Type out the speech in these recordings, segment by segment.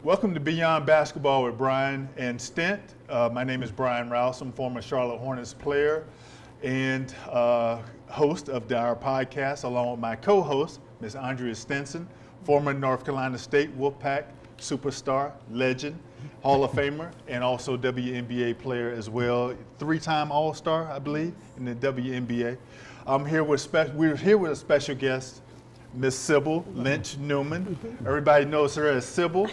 Welcome to Beyond Basketball with Brian and STINT. My name is Brian Rouse. I'm former Charlotte Hornets player and host of our podcast, along with my co-host, Ms. Andrea Stinson, former North Carolina State Wolfpack superstar, legend, Hall of Famer, and also WNBA player as well. 3-time All-Star, I believe, in the WNBA. We're here with a special guest, Miss Sybil Lynch Newman. Everybody knows her as Sybil.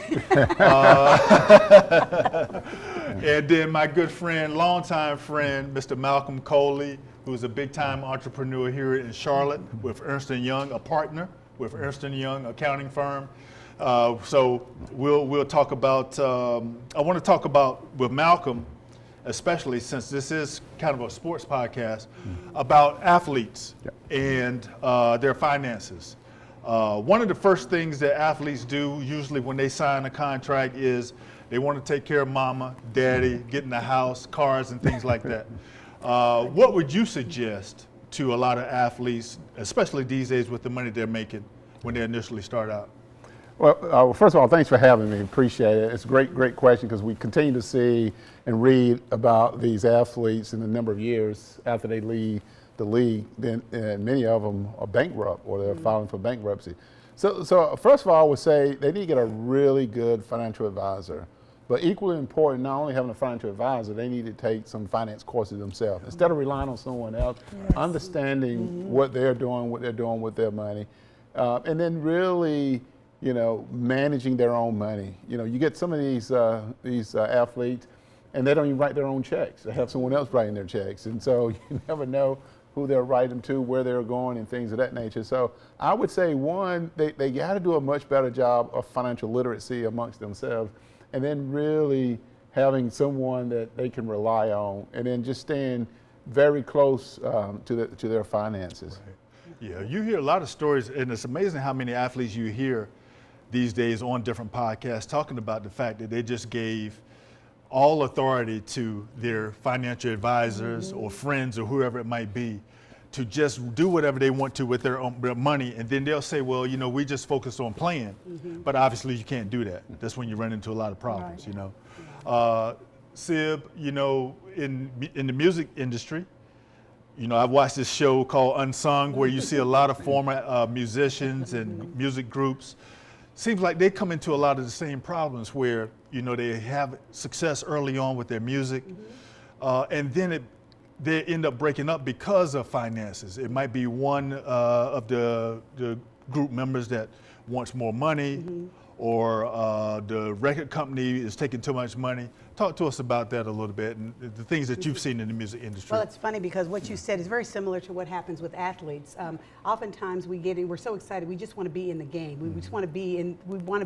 And then my good friend, longtime friend, Mr. Malcomb Coley, who's a big-time entrepreneur here in Charlotte with Ernst & Young, a partner with Ernst & Young accounting firm. So we'll talk about, I want to talk about with Malcomb, especially since this is kind of a sports podcast, about athletes and their finances. One of the first things that athletes do usually when they sign a contract is they want to take care of mama, daddy, get in the house, cars, and things like that. What would you suggest to a lot of athletes, especially these days with the money they're making when they initially start out? Well, first of all, thanks for having me. Appreciate it. It's a great question, because we continue to see and read about these athletes in the number of years after they leave the league. Then many of them are bankrupt or they're filing for bankruptcy. So first of all, I would say they need to get a really good financial advisor. But equally important, not only having a financial advisor, they need to take some finance courses themselves. Instead of relying on someone else, understanding what they're doing with their money, and then really, managing their own money. You get some of these athletes, and they don't even write their own checks. They have someone else writing their checks, and so you never know who they'll write them to, where they're going, and things of that nature. So I would say, one, they got to do a much better job of financial literacy amongst themselves, and then really having someone that they can rely on, and then just staying very close to their finances. Right. Yeah, you hear a lot of stories, and it's amazing how many athletes you hear these days on different podcasts talking about the fact that they just gave all authority to their financial advisors or friends or whoever it might be to just do whatever they want to with their own money, and then they'll say, well, we just focus on playing, but obviously you can't do that. That's when you run into a lot of problems, Sib, in the music industry, I've watched this show called Unsung, where you see a lot of former musicians and music groups. Seems like they come into a lot of the same problems where, they have success early on with their music, and then they end up breaking up because of finances. It might be one of the group members that wants more money, or the record company is taking too much money. Talk to us about that a little bit, and the things that you've seen in the music industry. Well, it's funny because what you said is very similar to what happens with athletes. Oftentimes we're so excited, we just want to be in the game. We just want to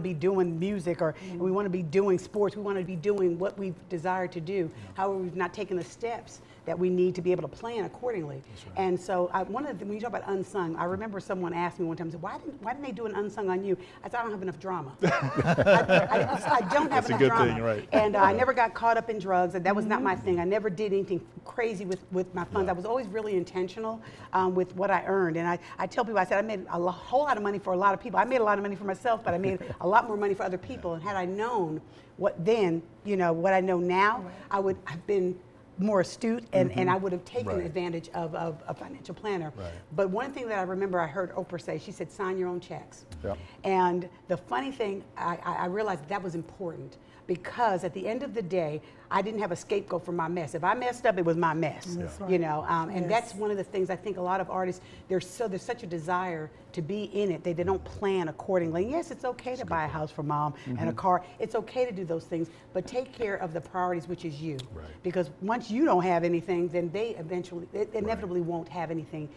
be doing music, or we want to be doing sports. We want to be doing what we've desired to do. However, we've not taken the steps that we need to be able to plan accordingly. Right. And so one of the, when you talk about unsung, I remember someone asked me one time, said, why didn't they do an unsung on you? I said, I don't have enough drama. I don't have enough drama. Thing, right? And I never got caught up in drugs, and that was not my thing. I never did anything crazy with my funds. I was always really intentional with what I earned. And I tell people, I said, I made a whole lot of money for a lot of people. I made a lot of money for myself, but I made a lot more money for other people. And had I known what I know now, I would have been more astute, and I would have taken advantage of a financial planner. Right. But one thing that I remember I heard Oprah say, she said, sign your own checks. Yep. And the funny thing, I realized that was important, because at the end of the day, I didn't have a scapegoat for my mess. If I messed up, it was my mess. Yeah. And that's one of the things I think a lot of artists, there's such a desire to be in it, they don't plan accordingly. Yes, it's okay to buy a house for mom and a car. It's okay to do those things, but take care of the priorities, which is you. Right. Because once you don't have anything, then they inevitably won't have anything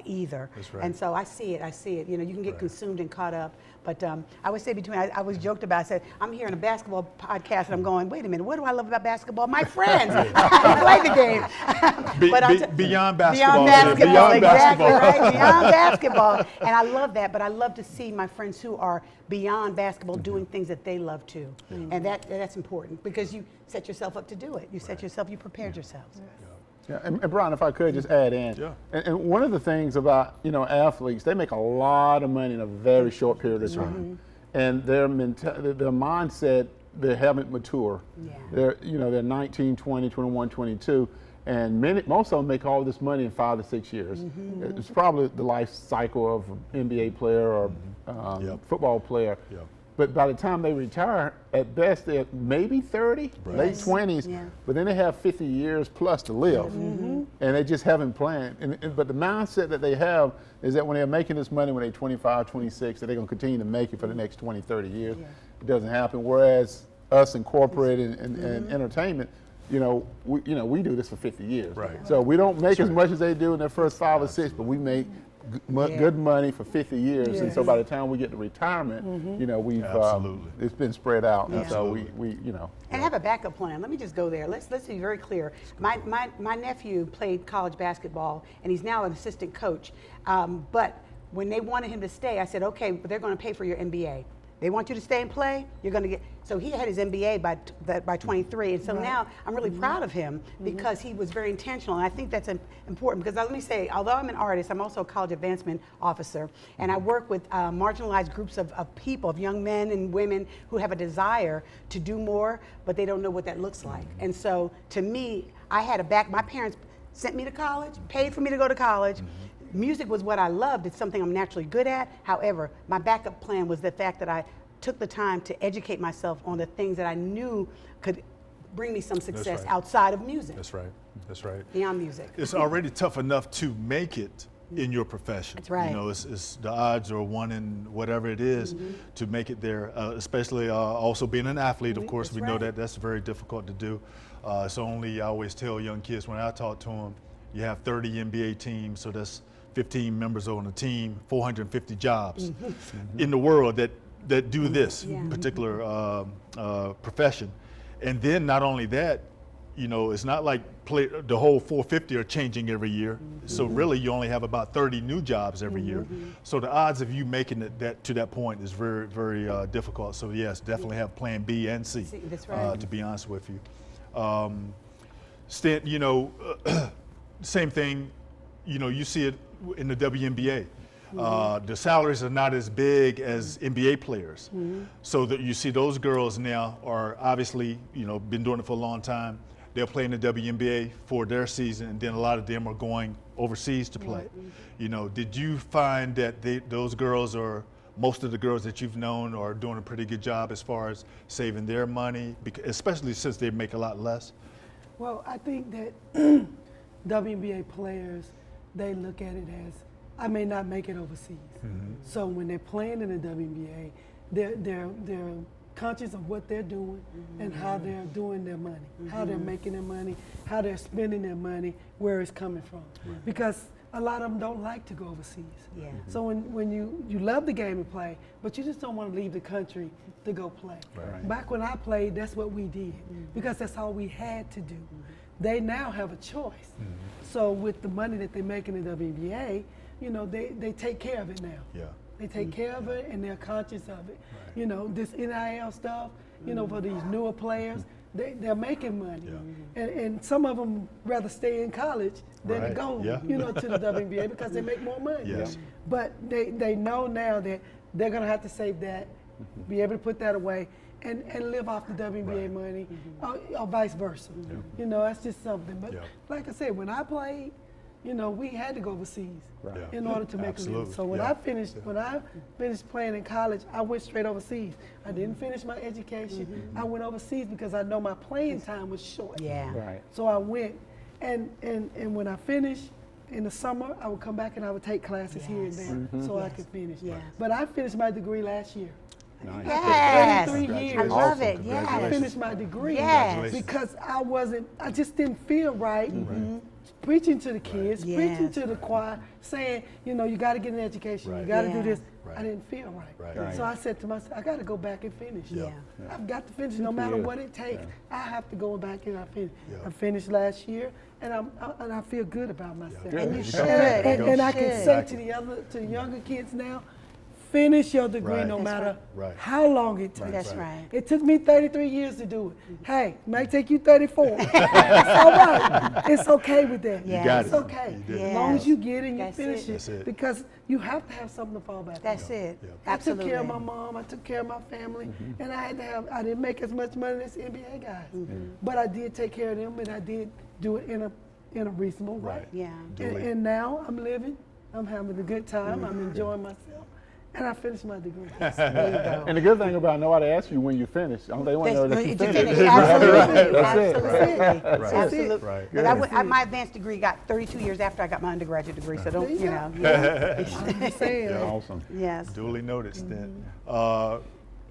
either. That's right. And so I see it. You can get consumed and caught up. But I would say I was joked about, I said, I'm hearing a basketball podcast and I'm going, wait a minute, what do I love about basketball? My friends. I play the game. Beyond basketball. Beyond basketball, right? Beyond basketball. And I love that, but I love to see my friends who are beyond basketball doing things that they love too. And that's important, because you set yourself up to do it. You prepared yourselves. Yeah, and Brian, if I could just add in, and one of the things about athletes, they make a lot of money in a very short period of time, and their mindset, they haven't matured. Yeah. They're 19, 20, 21, 22, and most of them make all this money in 5 to 6 years. It's probably the life cycle of an NBA player or football player. Yep. But by the time they retire, at best they're maybe 30, late 20s, but then they have 50 years plus to live, and they just haven't planned. But the mindset that they have is that when they're making this money when they're 25, 26, that they're going to continue to make it for the next 20, 30 years. It doesn't happen. Whereas us in corporate and entertainment, we do this for 50 years. Right. So we don't make as much as they do in their first 5 or 6, but we make good money for 50 years, and so by the time we get to retirement, we've it's been spread out, and so we And have a backup plan. Let me just go there. Let's be very clear. My nephew played college basketball, and he's now an assistant coach. But when they wanted him to stay, I said, okay, but they're going to pay for your MBA. They want you to stay and play, you're going to get. So he had his MBA by 23, and so now I'm really proud of him because he was very intentional, and I think that's important because let me say, although I'm an artist, I'm also a college advancement officer, and I work with marginalized groups of people, of young men and women who have a desire to do more, but they don't know what that looks like. And so to me, my parents sent me to college, paid for me to go to college. Music was what I loved. It's something I'm naturally good at. However, my backup plan was the fact that I took the time to educate myself on the things that I knew could bring me some success outside of music. That's right. That's right. Beyond music. It's already tough enough to make it in your profession. That's right. It's the odds are 1 in whatever it is to make it there. Especially also being an athlete, of course, we know that that's very difficult to do. So I always tell young kids when I talk to them, you have 30 NBA teams, so that's 15 members on a team, 450 jobs in the world that do this particular profession. And then not only that, it's not like the whole 450 are changing every year. So really you only have about 30 new jobs every year. So the odds of you making it to that point is very, very difficult. So yes, definitely have plan B and C, That's right. to be honest with you. STINT, same thing, you see it in the WNBA. The salaries are not as big as NBA players. So that you see those girls now are obviously, been doing it for a long time. They'll play in the WNBA for their season, and then a lot of them are going overseas to play. Did you find that those girls, or most of the girls that you've known, are doing a pretty good job as far as saving their money, especially since they make a lot less? Well, I think that WNBA players, they look at it as, I may not make it overseas. So when they're playing in the WNBA, they're conscious of what they're doing and how they're doing their money, how they're making their money, how they're spending their money, where it's coming from. Because a lot of them don't like to go overseas. So when you love the game and play, but you just don't want to leave the country to go play. Back when I played, that's what we did because that's all we had to do. They now have a choice. So with the money that they make in the WNBA, they take care of it now. They take care of it and they're conscious of it. This NIL stuff, for these newer players, they're making money. And some of them rather stay in college than to go, to the WNBA because they make more money. But they know now that they're gonna have to save that, be able to put that away, and live off the WNBA money, or vice versa. That's just something. But like I said, when I played, we had to go overseas in order to make a living. So when I finished playing in college, I went straight overseas. I didn't finish my education. I went overseas because I know my playing time was short. So I went, and when I finished in the summer, I would come back and I would take classes here and there so I could finish. But I finished my degree last year. Nice. Yes, 33 years. I love it. I Yes, finished my degree Yes. because I just didn't feel right. Preaching to the kids, preaching to the choir, saying, you got to get an education, you got to do this. I didn't feel right. So I said to myself, I got to go back and finish. I've got to finish no matter what it takes. I have to go back and I finish. I finished last year, and I feel good about myself. and you should. And I can should. say to the younger kids now, finish your degree Right. no That's matter right. how long it takes. That's right. It took me 33 years to do it. Hey, it might take you 34. It's all right. It's okay with that. You got It's it. okay. You did As long as you get it and you That's finish it. That's it. because you have to have something to fall back That's on. it. Yep. I took Absolutely. care of my mom, I took care of my family, and I didn't make as much money as NBA guys. But I did take care of them, and I did do it in a reasonable way. Right. Yeah. Duly. And now I'm living, I'm having a good time, I'm enjoying myself, and I finished my degree. There you go. And the good thing about nobody asks you when you finish. They want to know that you To finished. finish, absolutely, That's it. absolutely, Right. absolutely. Right. But my advanced degree got 32 years after I got my undergraduate degree, so don't, you know. I'm just saying. Yeah. Awesome. Yes. Duly noticed then.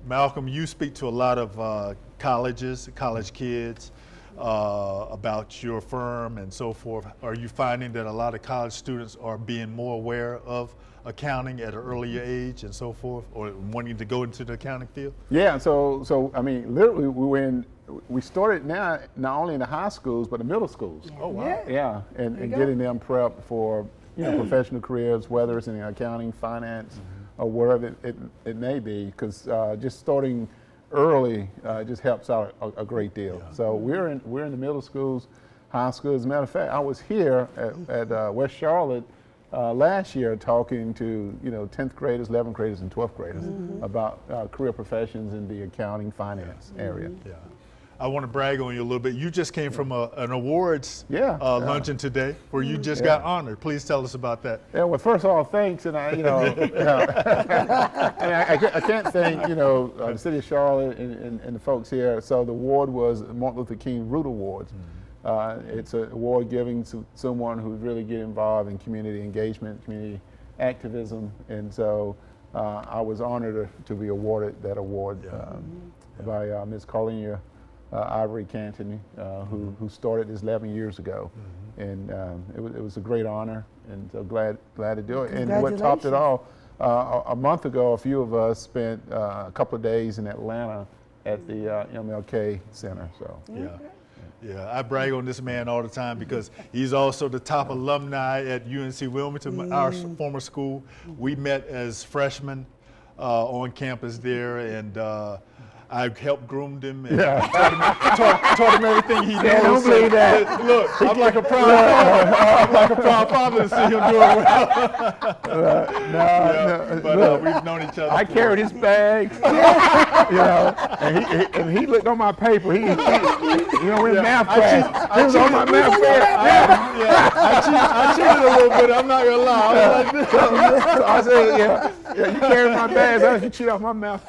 Malcolm, you speak to a lot of colleges, college kids about your firm and so forth. Are you finding that a lot of college students are being more aware of accounting at an earlier age and so forth, or wanting to go into the accounting field? Yeah, so I mean, literally, we started now not only in the high schools but the middle schools. Oh, wow. Yeah. Yeah, and you go. getting them prepped for professional careers, whether it's in accounting, finance, or wherever it may be, because just starting early just helps out a great deal. Yeah. So we're in the middle schools, high schools. As a matter of fact, I was here at West Charlotte last year talking to 10th graders, 11th graders, and 12th graders about career professions in the accounting, finance area. Yeah. I want to brag on you a little bit. You just came from an awards Yeah. luncheon today where you just got honored. Please tell us about that. Yeah, well, first of all, thanks, and I can't thank the city of Charlotte and the folks here. So the award was Martin Luther King Root Awards. It's an award giving to someone who really get involved in community engagement, community activism, and so I was honored to be awarded that award by Ms. Coley. Ivory Canton, who started this 11 years ago, and it was a great honor, and so glad to do it. And what topped it all, a month ago, a few of us spent a couple of days in Atlanta at the MLK Center. So Yeah, I brag on this man all the time because he's also the top alumni at UNC Wilmington, our former school. We met as freshmen on campus there, and I helped groom him and taught him everything he knows. Don't believe that. Look, I'm like a proud father. I'm like a proud father to see him doing well. But we've known each other. I carried his bags, and he looked on my paper. We're in math class. He was on my math class. I cheated a little bit. I'm not gonna lie. I was like, So I said, yeah, you carried my bags. I you cheat off my math.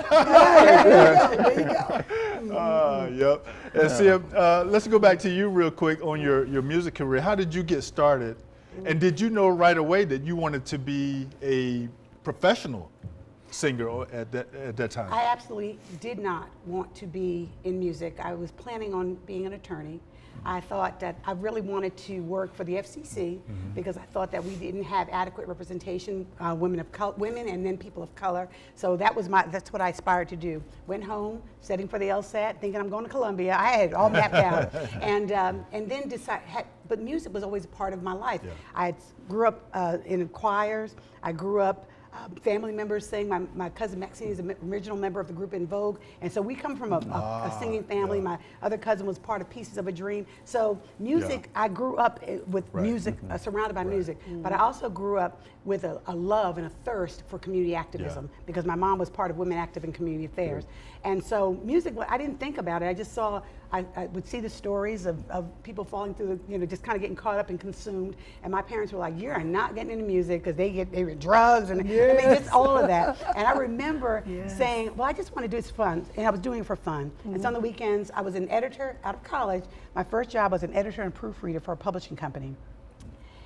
Yep. And see, let's go back to you real quick on your music career. How did you get started? And did you know right away that you wanted to be a professional singer at that time? I absolutely did not want to be in music. I was planning on being an attorney. I thought that I really wanted to work for the FCC because I thought that we didn't have adequate representation, women and then people of color. So that's what I aspired to do. Went home, studying for the LSAT, thinking I'm going to Columbia. I had it all mapped out, and then decided. But music was always a part of my life. Yeah. I grew up in choirs. I grew up. Family members sing. My cousin Maxine is an original member of the group In Vogue, and so we come from a singing family. Yeah. My other cousin was part of Pieces of a Dream. So music, I grew up with music, surrounded by music, but I also grew up with a love and a thirst for community activism because my mom was part of Women Active in Community Affairs. And so music, I didn't think about it. I just saw, I would see the stories of people falling through, just kind of getting caught up and consumed. And my parents were like, "You're not getting into music," because they were drugs and I mean, just all of that. And I remember saying, well, I just want to do this fun. And I was doing it for fun. And so on the weekends, I was an editor out of college. My first job was an editor and proofreader for a publishing company.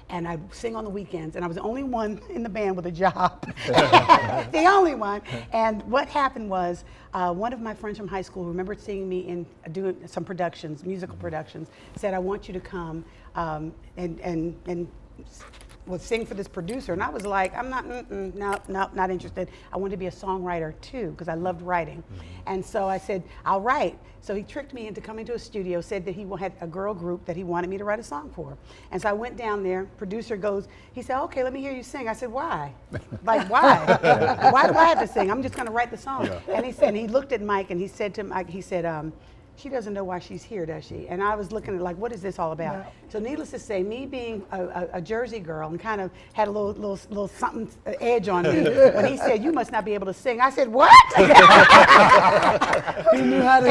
And I sing on the weekends, and I was the only one in the band with a job. The only one. And what happened was, one of my friends from high school remembered seeing me in doing some productions, musical productions, said, "I want you to come and would sing for this producer, and I was like, I'm not, not interested. I wanted to be a songwriter too, because I loved writing. And so I said, I'll write. So he tricked me into coming to a studio, said that he had a girl group that he wanted me to write a song for. And so I went down there, producer goes, he said, okay, let me hear you sing. I said, why? Like, why? Why do I have to sing? I'm just gonna write the song. And he said, and he looked at Mike and he said to Mike, he said, she doesn't know why she's here, does she? And I was looking at like, what is this all about? Yeah. So needless to say, me being a Jersey girl and kind of had a little something edge on me, when he said, you must not be able to sing, I said, what? He knew how to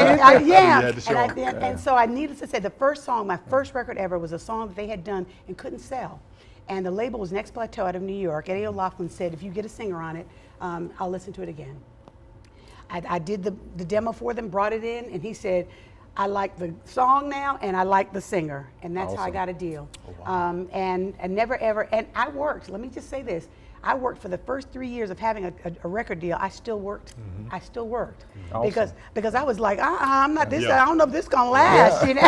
And so I needless to say, the first song, my first record ever was a song that they had done and couldn't sell. And the label was Next Plateau out of New York. Eddie O'Loughlin said, if you get a singer on it, I'll listen to it again. I did the demo for them, brought it in, and he said, I like the song now and I like the singer. And that's how I got a deal. Oh, wow. And never ever, and I worked, let me just say this, I worked for the first 3 years of having a record deal. I still worked. I still worked Awesome. because I was like, I'm not this. Yeah. I don't know if this gonna last. You know,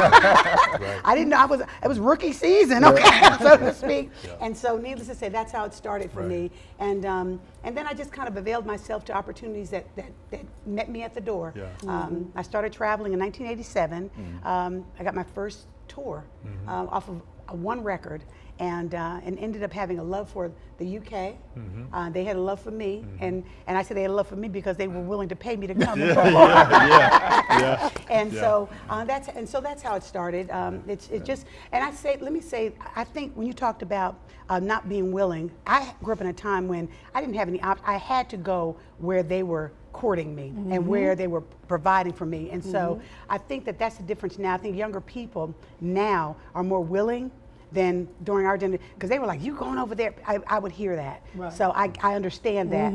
I didn't know. It was rookie season, okay, so to speak. And so, needless to say, that's how it started for me. And then I just kind of availed myself to opportunities that met me at the door. Yeah. I started traveling in 1987. I got my first tour off of one record. And ended up having a love for the UK. They had a love for me, and I said they had a love for me because they were willing to pay me to come. And so that's how it started. It's just, and let me say, I think when you talked about not being willing, I grew up in a time when I didn't have any option. I had to go where they were courting me and where they were providing for me. And so I think that's the difference now. I think younger people now are more willing than during our generation, because they were like, you going over there? I would hear that. Right. So I understand that.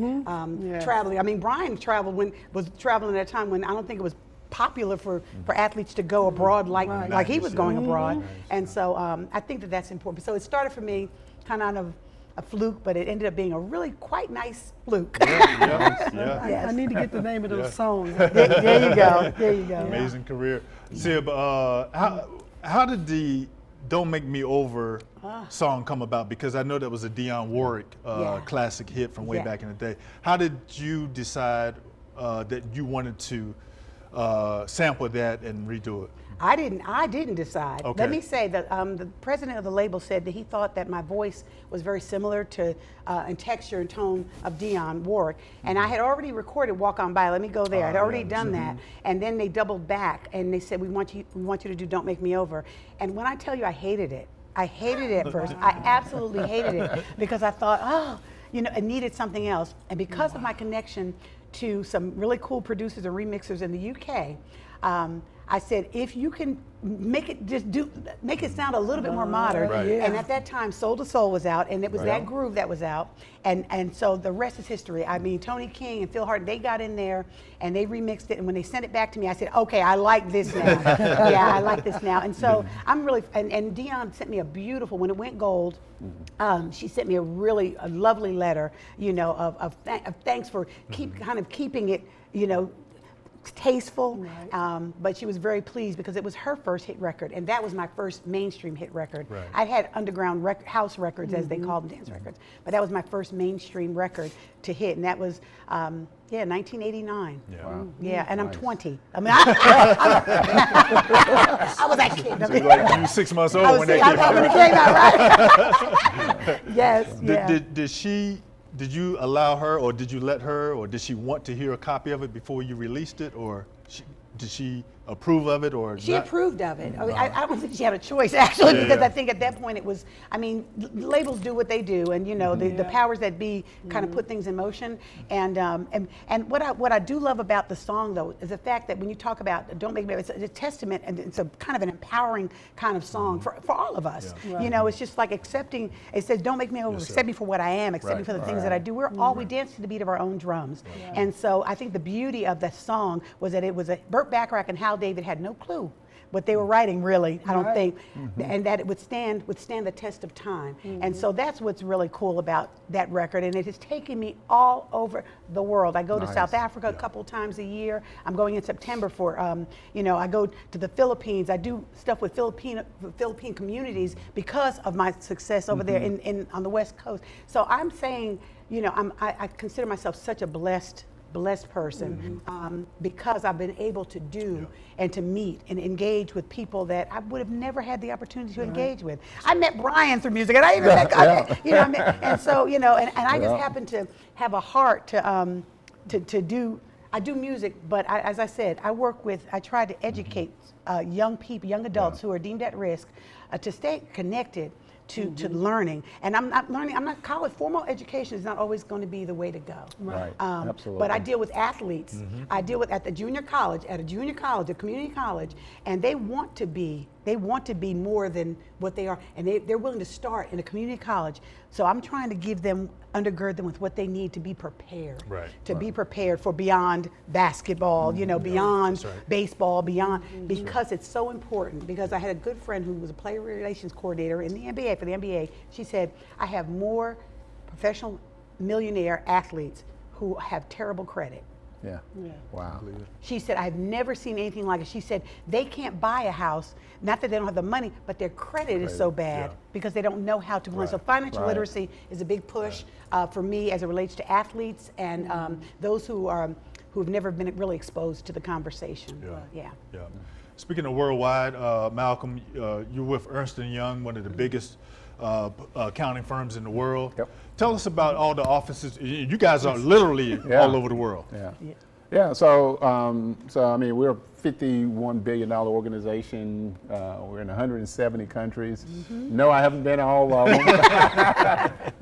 Traveling, I mean, Brian was traveling at a time when I don't think it was popular for athletes to go abroad like he was going abroad. And so I think that's important. So it started for me kind of out of a fluke, but it ended up being a really quite nice fluke. I need to get the name of those songs. There you go. There you go. Amazing career. Sib, how did the Don't Make Me Over song come about? Because I know that was a Dionne Warwick classic hit from way back in the day. How did you decide that you wanted to sample that and redo it? I didn't decide. Okay. Let me say that the president of the label said that he thought that my voice was very similar to in texture and tone of Dionne Warwick, and I had already recorded "Walk On By." Let me go there. I'd already done that, and then they doubled back and they said, "We want you to do Don't Make Me Over." And when I tell you, I hated it. I hated it at first. I absolutely hated it because I thought, it needed something else. And because of my connection to some really cool producers and remixers in the UK. I said, if you can make it sound a little bit more modern. Right. And at that time, Soul to Soul was out, and it was that groove that was out. And so the rest is history. I mean, Tony King and Phil Hart, they got in there and they remixed it. And when they sent it back to me, I said, okay, I like this now. I like this now. And so I'm really, and Dionne sent me a beautiful, when it went gold, she sent me a lovely letter, of thanks for keeping it, tasteful, but she was very pleased because it was her first hit record, and that was my first mainstream hit record. Right. I had underground house records, as they called them, dance records, but that was my first mainstream record to hit, and that was 1989. Yeah. Wow. Yeah, and Nice. I'm 20. I mean, I was that kid. I mean, Like you were 6 months old when that came out. when it came out, right? Yes. Did you allow her, or did you let her, or did she want to hear a copy of it before you released it, or did she approve of it, or She not? approved of it. I mean, I don't think she had a choice, actually, because I think at that point it was, labels do what they do, and the powers that be kind of put things in motion. And what I do love about the song, though, is the fact that when you talk about Don't Make Me, it's a testament, and it's a kind of an empowering kind of song for all of us. Yeah. It's just like accepting. It says, "Don't make me over. Accept me for what I am. Accept me for the things that I do." We're all we dance to the beat of our own drums, and so I think the beauty of the song was that it was Burt Bacharach and Hal David had no clue what they were writing, really, I don't Right. think, and that it would stand the test of time. And so that's what's really cool about that record, and it has taken me all over the world. I go to Nice. South Africa a couple times a year. I'm going in September for, I go to the Philippines. I do stuff with Philippine communities because of my success over there on the West Coast. So I'm saying, I consider myself such a blessed person because I've been able to do and to meet and engage with people that I would have never had the opportunity to engage with. I met Brian through music, and I even met, and so and I just happen to have a heart to do. I do music, but as I said, I try to educate young people, young adults who are deemed at risk, to stay connected to learning. And I'm not college. Formal education is not always going to be the way to go. Right. Absolutely. But I deal with athletes. I deal with at a junior college, a community college, and they want to be more than what they are, and they're willing to start in a community college. So I'm trying to undergird them with what they need to be prepared. Right. Be prepared for beyond basketball, beyond baseball, because it's so important. Because I had a good friend who was a player relations coordinator in the NBA, for the NBA. She said, I have more professional millionaire athletes who have terrible credit. Yeah. Wow. She said, I've never seen anything like it. She said, they can't buy a house, not that they don't have the money, but their credit is so bad because they don't know how to run. So financial literacy is a big push for me as it relates to athletes and those who've never been really exposed to the conversation. Yeah. Speaking of worldwide, Malcolm, you're with Ernst & Young, one of the biggest accounting firms in the world. Yep. Tell us about all the offices. You guys are literally all over the world. Yeah. So I mean, we're a $51 billion organization. We're in 170 countries. No, I haven't been all of them,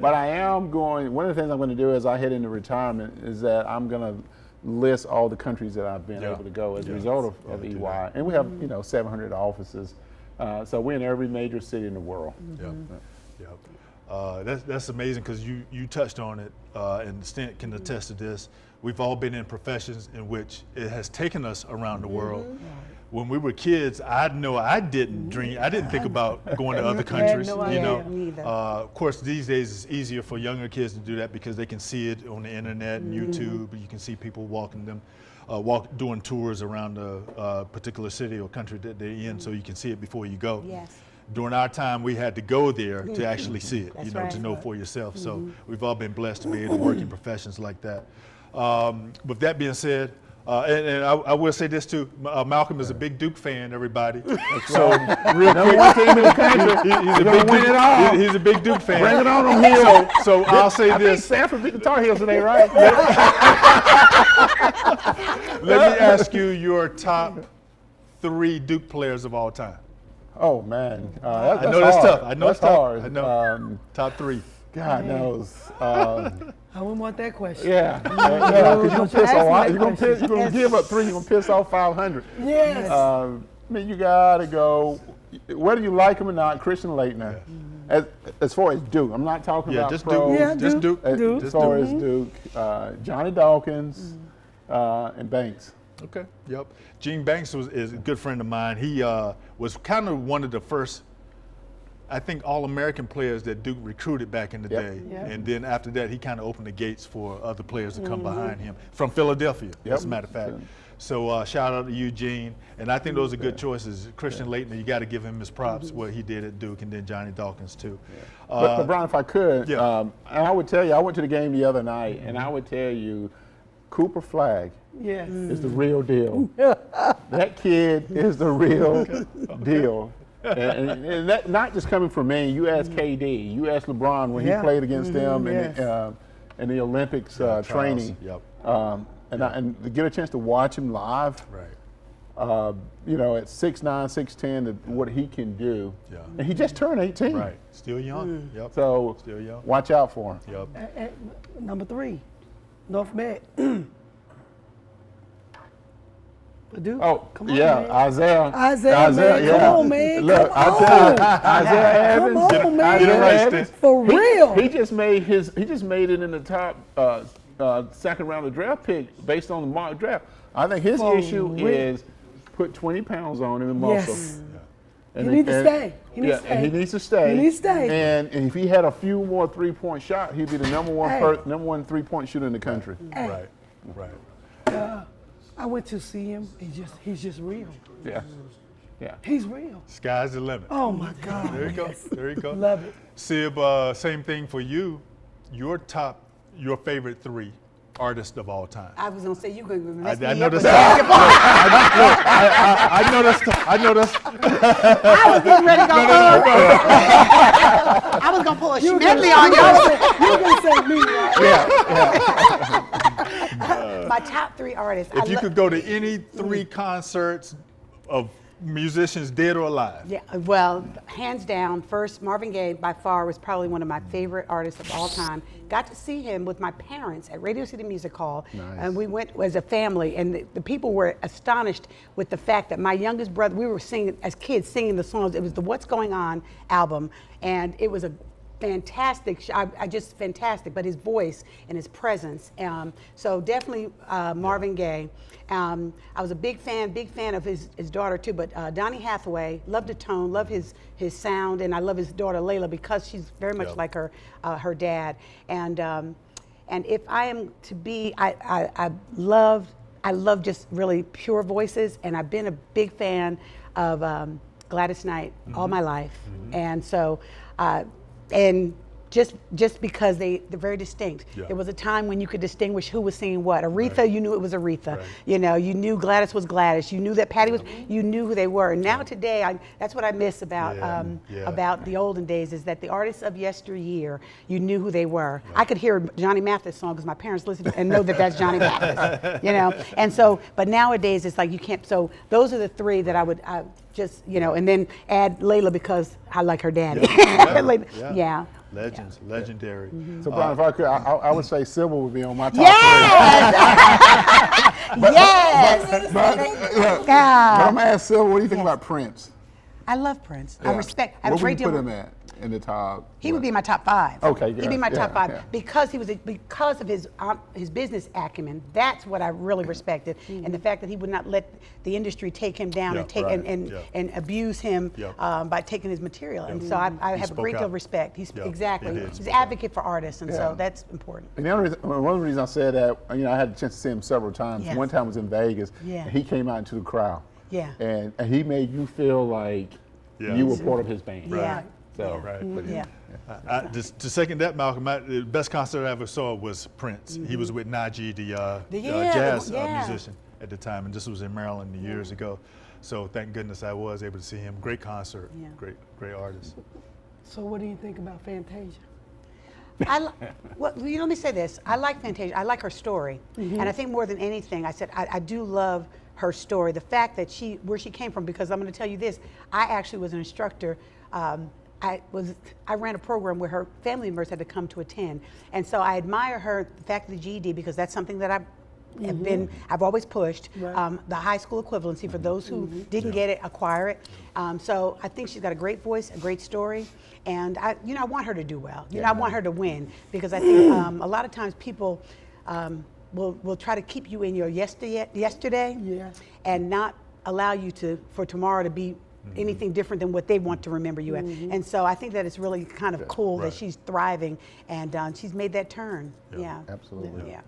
but I am going. One of the things I'm going to do as I head into retirement is that I'm going to list all the countries that I've been able to go as a result of EY, and we have 700 offices. So we're in every major city in the world. That's amazing because you touched on it, and STINT can attest to this. We've all been in professions in which it has taken us around the world. When we were kids, I didn't dream. I didn't think about going to other countries. Of course, these days it's easier for younger kids to do that because they can see it on the internet and YouTube. You can see people doing tours around a particular city or country that they're in, so you can see it before you go. During our time, we had to go there to actually see it, to know for yourself. So we've all been blessed to be able to work in professions like that. With that being said, and I will say this too, Malcolm is a big Duke fan, everybody. So real quick, one team in the country, he's a big Duke fan. Bring it on him. So I'll say I this. think Sanford beat the Tar Heels today, right? Let me ask you your top 3 Duke players of all time. Oh man, I know that's tough. I know that's it's tough. hard. I know. Top 3. God knows. I wouldn't want that question. Because you're gonna give up 3. You're gonna piss off 500. Yes. I mean, you gotta go. Whether you like him or not, Christian Laettner. As far as Duke, I'm not talking about just pros. Duke. Just Duke. As far as Duke, Johnny Dawkins and Banks. Okay. Yep. Gene Banks is a good friend of mine. He was kind of one of the first, I think, All-American players that Duke recruited back in the day. And then after that, he kind of opened the gates for other players to come behind him from Philadelphia, as a matter of fact. So shout out to you, Gene. And I think those are good choices. Christian Laettner, you got to give him his props, what he did at Duke, and then Johnny Dawkins too. But Brian, if I could, and I would tell you, I went to the game the other night, and I would tell you, Cooper Flagg is the real deal. That kid is the real deal. And that not just coming from me. You ask KD, you ask LeBron when he played against them in the Olympics training. And to get a chance to watch him live, at 6'9", 6'10", what he can do. And he just turned 18. Right, still young. So still young. Watch out for him. Number 3, North Met. Dude, come on, man. Isaiah, man, come on, man. Look, come I tell you, on. Isaiah Evans, Come on, man. Isaiah Evans, For real. He just made it in the top second round of draft pick based on the mock draft. I think his issue is put 20 pounds on him in Yes. muscle. He needs to stay. He needs to And he stay. needs to stay. He needs to stay. And if he had a few more 3-point shots, he'd be the number one Hey. number one 3-point shooter in the country. Right. I went to see him. He's just real. Yeah. Yeah. He's real. Sky's the limit. Oh my God. There you go. There you go. Love it. Sib, same thing for you. Your favorite 3 artists of all time. I was gonna say you going to mess I me noticed up. that. I noticed. I was getting ready to go. I was gonna pull a Schmidley on you. You're gonna say me, right? My top 3 artists. If you could go to any 3 concerts of musicians, dead or alive. Yeah, well, hands down, first, Marvin Gaye by far was probably one of my favorite artists of all time. Got to see him with my parents at Radio City Music Hall. Nice. And we went as a family, and the people were astonished with the fact that my youngest brother, we were singing, as kids, singing the songs. It was the What's Going On album, and it was a fantastic, just fantastic, but his voice and his presence. So definitely Marvin Gaye. I was a big fan of his daughter too, but Donny Hathaway, loved the tone, love his sound, and I love his daughter Layla because she's very much like her dad. And if I am to be, I love just really pure voices, and I've been a big fan of Gladys Knight all my life. And so, and just because they're very distinct. Yeah. There was a time when you could distinguish who was singing what. Aretha, you knew it was Aretha. Right. You know, you knew Gladys was Gladys. You knew that Patty was. You knew who they were. And now today, that's what I miss about about the olden days, is that the artists of yesteryear, you knew who they were. I could hear a Johnny Mathis song because my parents listened to and know that that's Johnny Mathis. You know, and so, but nowadays it's like you can't. So those are the 3 that I would just, you know, and then add Layla because I like her daddy. Yeah. Legends, legendary. So Brian, if I could, I would say Sybil would be on my top Yes! Yes! But I'm gonna ask Sybil, what do you think about Prince? I love Prince. Yeah. I have a Where would great you deal put of. him at in the top? He would be my top 5. Okay, He'd be good. my top Yeah, 5 yeah. because of his business acumen. That's what I really respected, and the fact that he would not let the industry take him down and take and abuse him by taking his material. And so I have a spoke great deal out. of respect. He's exactly he did he's speak an advocate for artists, and so that's important. And the only reason, one of the reasons I said that, you know, I had the chance to see him several times. Yes. One time was in Vegas, Yeah. and he came out into the crowd. Yeah. And he made you feel like you were part of his band. Yeah. So, Right. but Yeah. Just to second that, Malcolm, the best concert I ever saw was Prince. He was with Najee, the jazz musician at the time, and this was in Maryland years ago. So thank goodness I was able to see him. Great concert, great artist. So what do you think about Fantasia? Well, let me say this. I like Fantasia. I like her story. And I think more than anything, I said, I do love her story. The fact that where she came from, because I'm going to tell you this, I actually was an instructor. I ran a program where her family members had to come to attend. And so I admire her, the fact of the GED, because that's something that I've always pushed. Right. The high school equivalency for those who didn't get it, acquire it. So I think she's got a great voice, a great story. And I want her to do well. I want her to win, because I think a lot of times people will try to keep you in your yesterday and not allow you for tomorrow to be anything different than what they want to remember you at. And so I think that it's really kind of cool that she's thriving and she's made that turn. Yeah. Absolutely. Yeah.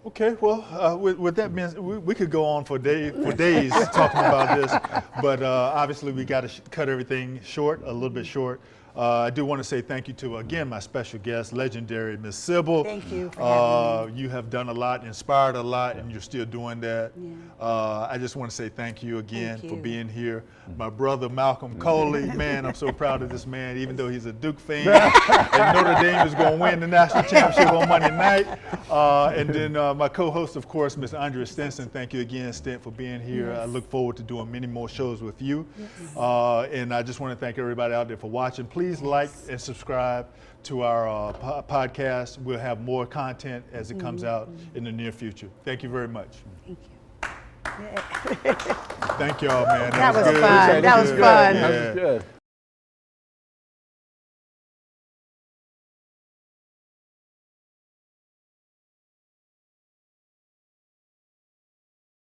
Okay, well, with that being, we could go on for days talking about this, but obviously we got to cut everything short, a little bit short. I do want to say thank you to, again, my special guest, legendary Miss Sybil. Thank you for having me. You have done a lot, inspired a lot, and you're still doing that. I just want to say thank you again for being here. My brother, Malcolm Coley, man, I'm so proud of this man, even though he's a Duke fan. And Notre Dame is going to win the national championship on Monday night. And then my co-host, of course, Ms. Andrea Stinson. Thank you again, Stint, for being here. I look forward to doing many more shows with you. And I just want to thank everybody out there for watching. Please like and subscribe to our podcast. We'll have more content as it comes out in the near future. Thank you very much. Thank you. Thank y'all, man. That was good. fun. That was fun. That was good.